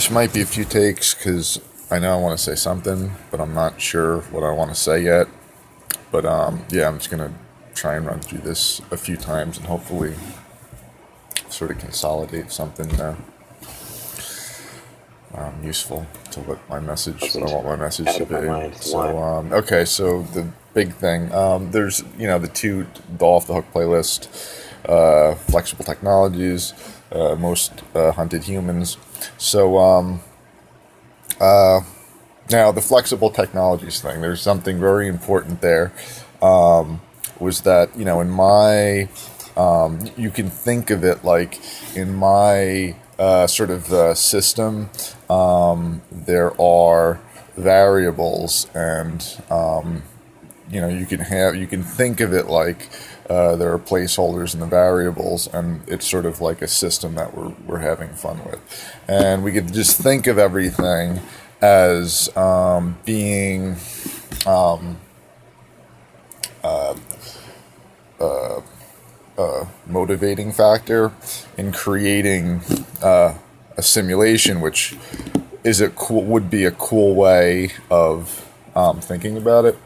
This might be a few takes because I know I want to say something, but I'm not sure what I want to say yet. But yeah, I'm just gonna try and run through this a few times and hopefully sort of consolidate something useful to what I want my message to be. So okay, so the big thing, there's the off the hook playlist, flexible technologies, most hunted humans. So now the flexible technologies thing, there's something very important there. Was that in my you can think of it like in my sort of system, there are variables, and you can think of it like there are placeholders in the variables, and it's sort of like a system that we're having fun with, and we could just think of everything as being motivating factor in creating a simulation, which would be a cool way of thinking about it.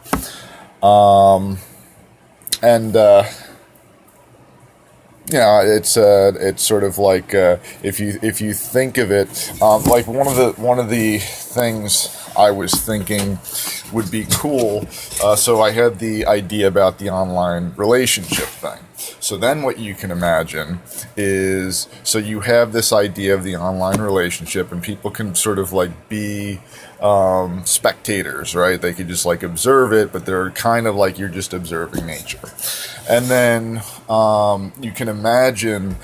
And it's sort of like if you think of it, like one of the things I was thinking would be cool. So I had the idea about the online relationship thing. So then what you can imagine is, so you have this idea of the online relationship, and people can sort of like be spectators, right? They could just like observe it, but they're kind of like you're just observing nature. And then you can imagine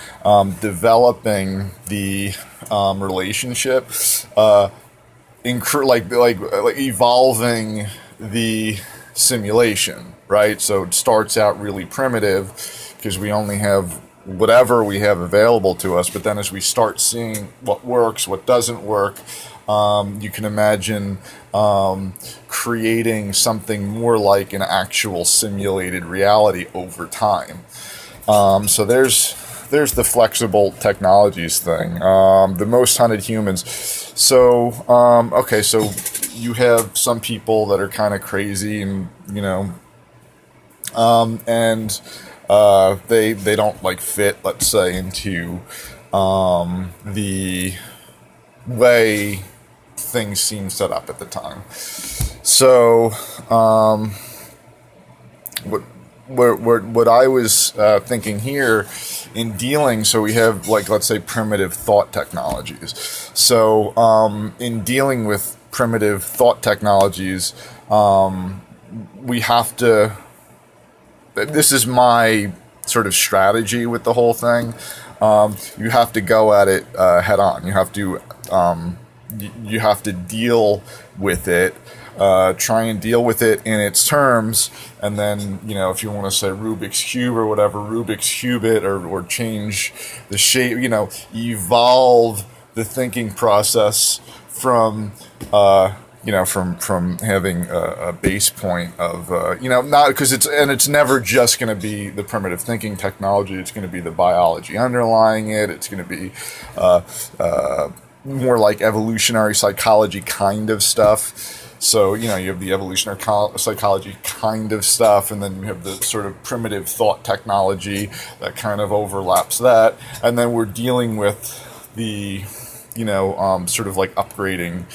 developing the relationship, like evolving the simulation, right? So it starts out really primitive because we only have whatever we have available to us, but then as we start seeing what works, what doesn't work, you can imagine creating something more like an actual simulated reality over time. So there's the flexible technologies thing. The most hunted humans. So okay, so you have some people that are kind of crazy, and and they don't like fit, let's say, into the way things seem set up at the time. So what I was thinking here in dealing, so we have, like, let's say, primitive thought technologies. So in dealing with primitive thought technologies, we have to, this is my sort of strategy with the whole thing. You have to go at it head on. You have to deal with it, try and deal with it in its terms, and then, if you want to say Rubik's Cube or whatever, Rubik's Cube it, or change the shape, evolve the thinking process from from having a base point of, not because it's never just going to be the primitive thinking technology. It's going to be the biology underlying it. It's going to be more like evolutionary psychology kind of stuff. So, you have the evolutionary psychology kind of stuff, and then you have the sort of primitive thought technology that kind of overlaps that. And then we're dealing with the, sort of like upgrading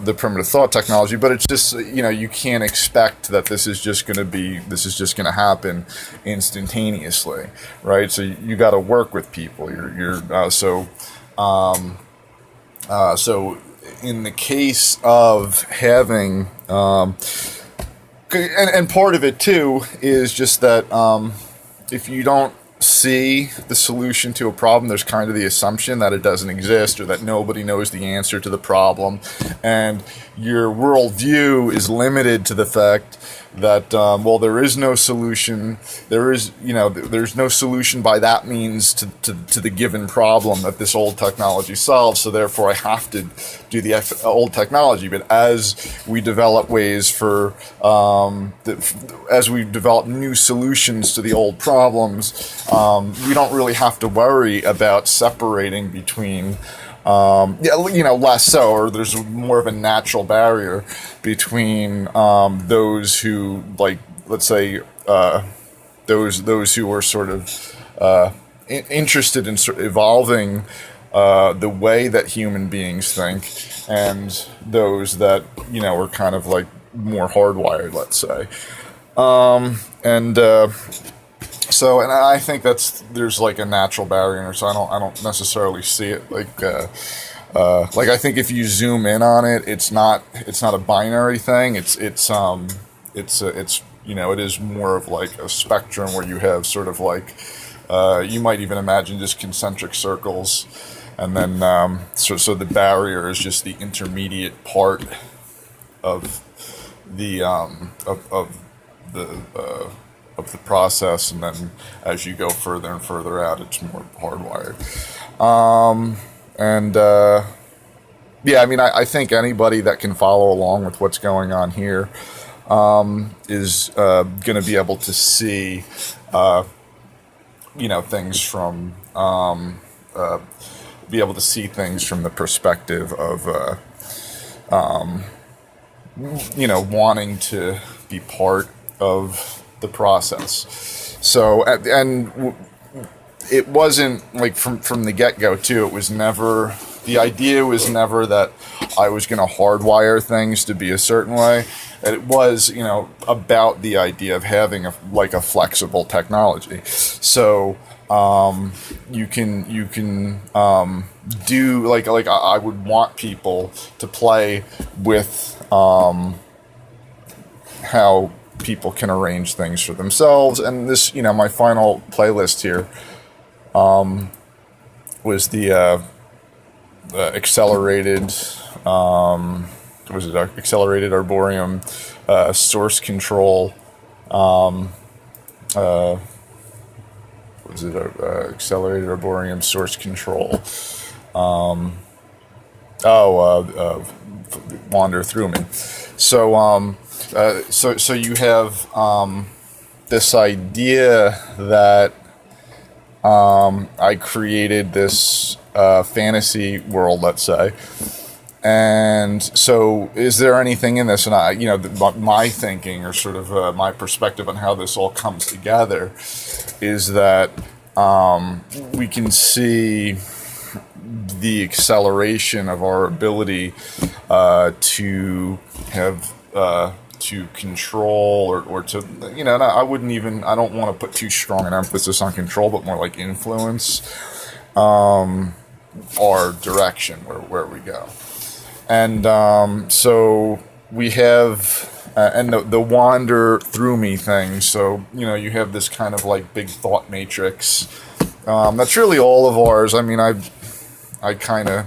the primitive thought technology, but it's just, you can't expect that this is just going to happen instantaneously, right? So you got to work with people. So in the case of having, and part of it too is just that if you don't see the solution to a problem, there's kind of the assumption that it doesn't exist, or that nobody knows the answer to the problem, and your worldview is limited to the fact that there is no solution. There's no solution by that means to the given problem that this old technology solves. So therefore, I have to do the old technology. But as we develop ways as we develop new solutions to the old problems, we don't really have to worry about separating between Yeah, less so, or there's more of a natural barrier between those who, like, let's say, those who are sort of interested in evolving the way that human beings think, and those that are kind of like more hardwired, let's say. And and I think there's like a natural barrier, so I don't necessarily see it like I think if you zoom in on it, it's not a binary thing. It is more of like a spectrum where you have sort of like you might even imagine just concentric circles, and then so the barrier is just the intermediate part of the of the process, and then as you go further and further out, it's more hardwired. And yeah, I mean, I think anybody that can follow along with what's going on here is going to be able to see, things from, be able to see things from the perspective of, wanting to be part of the process. So, and it wasn't like from the get-go too. It was never, the idea was never that I was going to hardwire things to be a certain way. It was, about the idea of having a flexible technology. So you can do like I would want people to play with how people can arrange things for themselves. And this, my final playlist here was the accelerated accelerated Arborium source control accelerated Arborium source control wander through me. So so you have this idea that I created this fantasy world, let's say. And so is there anything in this? And my thinking, or sort of my perspective on how this all comes together, is that we can see the acceleration of our ability to have to control or to, and I don't want to put too strong an emphasis on control, but more like influence our direction where we go. And so we have, and the wander through me thing. So, you have this kind of like big thought matrix. That's really all of ours. I mean, I kind of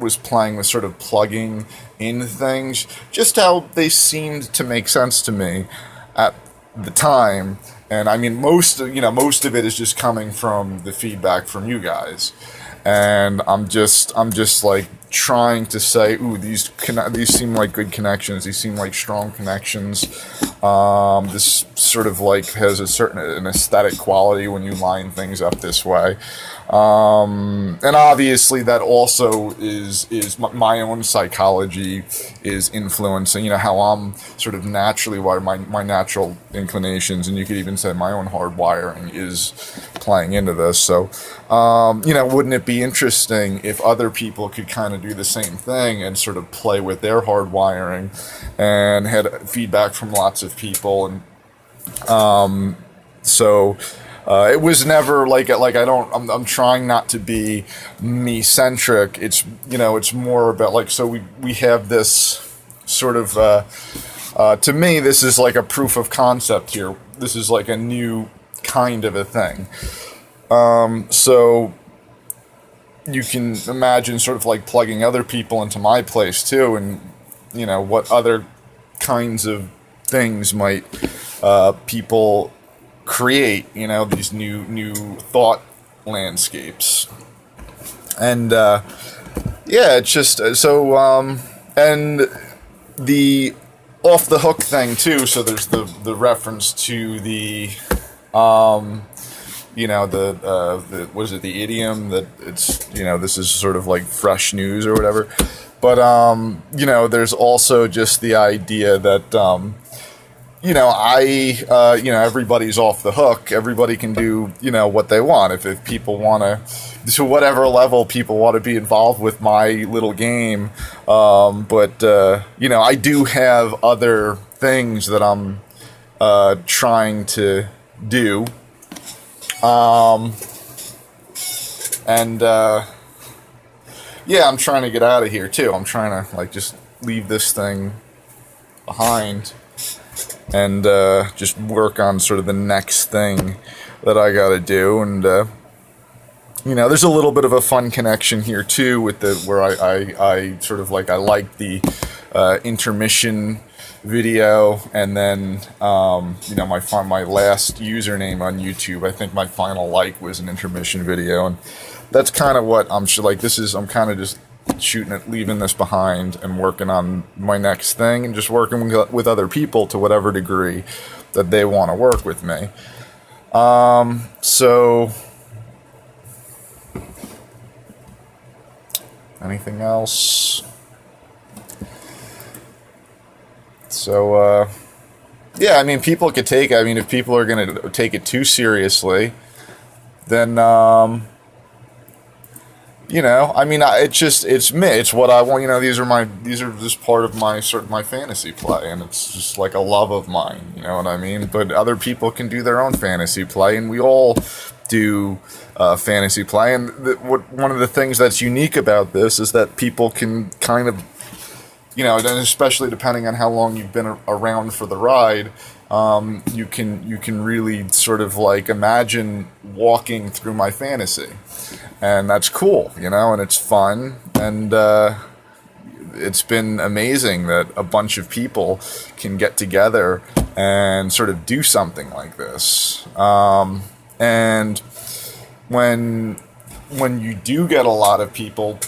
was playing with sort of plugging in things, just how they seemed to make sense to me at the time. And I mean, most of it is just coming from the feedback from you guys. And I'm just like trying to say, ooh, these seem like good connections. These seem like strong connections. This sort of like has an aesthetic quality when you line things up this way. And obviously that also is my own psychology is influencing, how I'm sort of naturally wired, my natural inclinations, and you could even say my own hardwiring is playing into this. So, wouldn't it be interesting if other people could kind of do the same thing and sort of play with their hardwiring and had feedback from lots of people? And it was never I'm trying not to be me-centric. It's, it's more about like, so we have this sort of, to me, this is like a proof of concept here. This is like a new kind of a thing. So you can imagine sort of like plugging other people into my place too, and, what other kinds of things might, people create, these new thought landscapes. And it's just so and the off the hook thing too. So there's the reference to the the what is it, the idiom that it's, this is sort of like fresh news or whatever. But there's also just the idea that everybody's off the hook. Everybody can do, what they want. If people want to whatever level people want to be involved with my little game. But I do have other things that I'm trying to do. And I'm trying to get out of here too. I'm trying to just leave this thing behind and just work on sort of the next thing that I got to do. And there's a little bit of a fun connection here too with where I sort of I like the intermission video, and then my last username on YouTube, I think my final like was an intermission video, and that's kind of what I'm I'm kind of just shooting it, leaving this behind, and working on my next thing, and just working with other people to whatever degree that they want to work with me. So anything else? So, people could if people are going to take it too seriously, then, it's me. It's what I want. These are just part of my fantasy play, and it's just like a love of mine. You know what I mean? But other people can do their own fantasy play, and we all do fantasy play. And one of the things that's unique about this is that people can kind of, and especially depending on how long you've been around for the ride, you can really sort of imagine walking through my fantasy, and that's cool, and it's fun, and it's been amazing that a bunch of people can get together and sort of do something like this, and when you do get a lot of people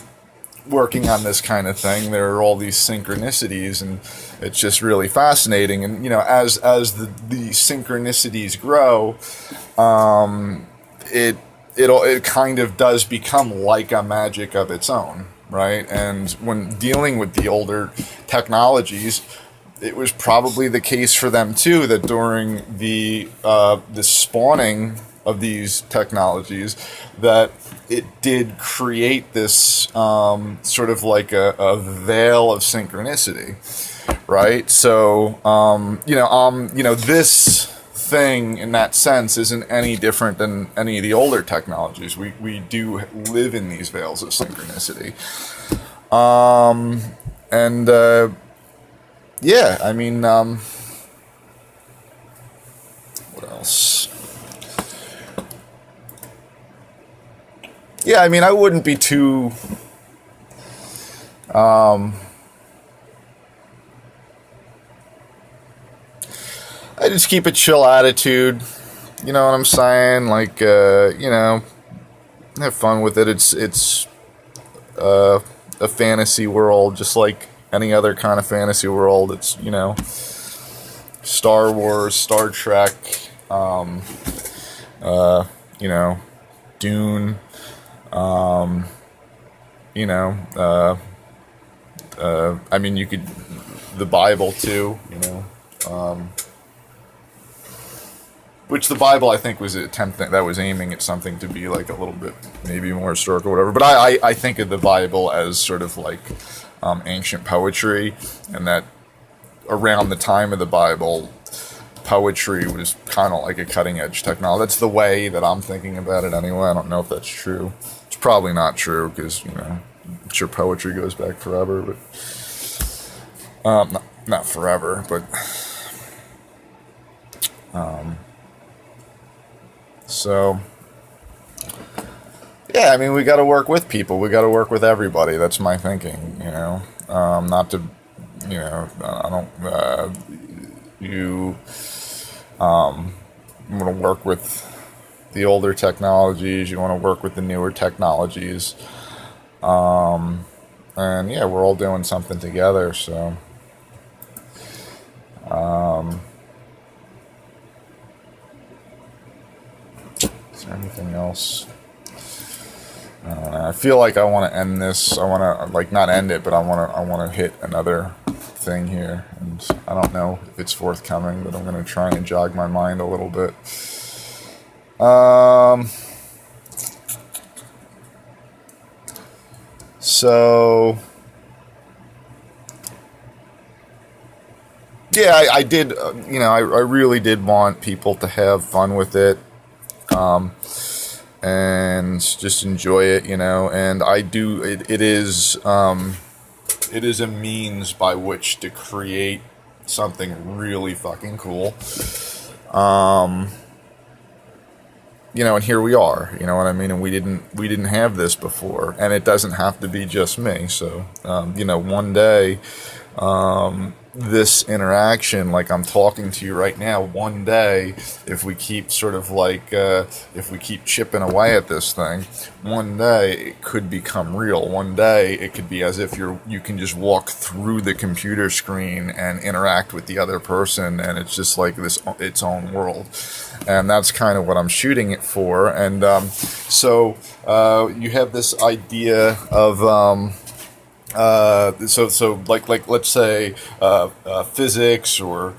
working on this kind of thing, there are all these synchronicities, and it's just really fascinating. And as the synchronicities grow, it kind of does become like a magic of its own, right? And when dealing with the older technologies, it was probably the case for them too, that during the spawning of these technologies, that it did create this sort of a veil of synchronicity, right? So, this thing in that sense isn't any different than any of the older technologies. We do live in these veils of synchronicity. What else? Yeah, I wouldn't be too, I just keep a chill attitude, you know what I'm saying, have fun with it. It's a fantasy world, just like any other kind of fantasy world. It's, Star Wars, Star Trek, Dune, you could, the Bible too, which the Bible, I think, was that was aiming at something to be a little bit maybe more historical or whatever. But I think of the Bible as sort of ancient poetry, and that around the time of the Bible, poetry was kind of like a cutting edge technology. That's the way that I'm thinking about it anyway. I don't know if that's true. It's probably not true, because, I'm sure poetry goes back forever, but not forever, but so yeah, we got to work with people. We got to work with everybody. That's my thinking, not to, I don't, you want to work with the older technologies, you want to work with the newer technologies, and yeah, we're all doing something together, so there anything else? I feel like I want to end this. I want to like not end it, but I want to hit another thing here, and I don't know if it's forthcoming, but I'm going to try and jog my mind a little bit. So yeah, I did. I really did want people to have fun with it. And just enjoy it, and I do. It is a means by which to create something really fucking cool. And here we are, you know what I mean? And we didn't have this before, and it doesn't have to be just me. So, one day, this interaction, like I'm talking to you right now, one day, if we keep sort of like, if we keep chipping away at this thing, one day it could become real. One day it could be as if you can just walk through the computer screen and interact with the other person, and it's just like its own world. And that's kind of what I'm shooting it for. And so you have this idea of so like let's say physics, or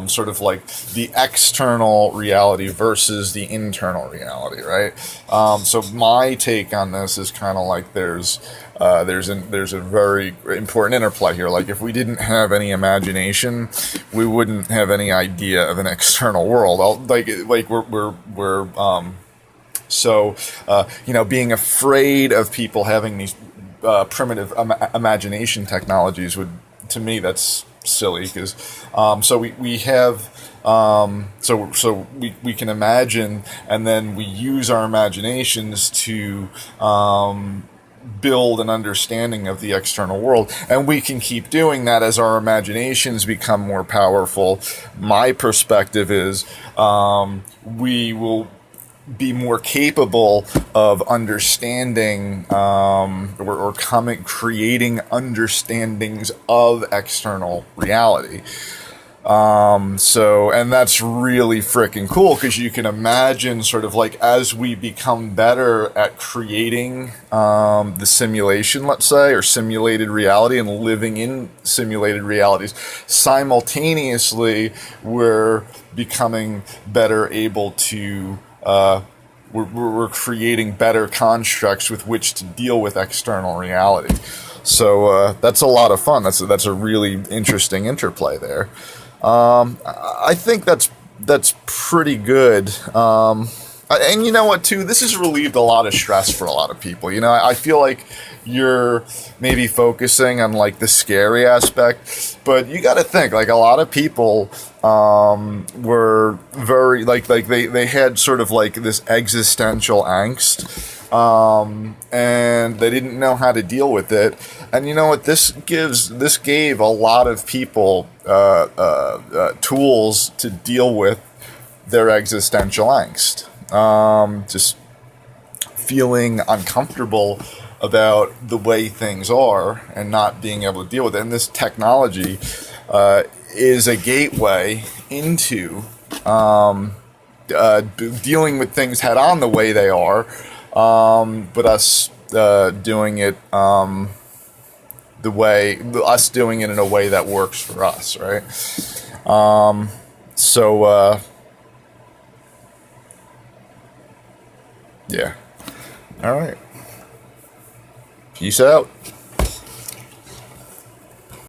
sort of like the external reality versus the internal reality, right? So my take on this is kind of like there's a very important interplay here. Like if we didn't have any imagination, we wouldn't have any idea of an external world. Being afraid of people having these primitive imagination technologies would, to me, that's silly, because we can imagine, and then we use our imaginations to build an understanding of the external world, and we can keep doing that as our imaginations become more powerful. My perspective is we will be more capable of understanding or creating understandings of external reality. And that's really freaking cool, because you can imagine sort of like as we become better at creating the simulation, let's say, or simulated reality, and living in simulated realities, simultaneously we're becoming better able to we're creating better constructs with which to deal with external reality. So that's a lot of fun. That's a really interesting interplay there. I think that's pretty good. And you know what, too? This has relieved a lot of stress for a lot of people. I feel like you're maybe focusing on like the scary aspect, but you got to think, like, a lot of people were very like they had sort of like this existential angst, and they didn't know how to deal with it. And you know what? This gave a lot of people tools to deal with their existential angst. Just feeling uncomfortable about the way things are and not being able to deal with it. And this technology is a gateway into dealing with things head on the way they are, but us doing it doing it in a way that works for us, right? Yeah. All right. Peace out.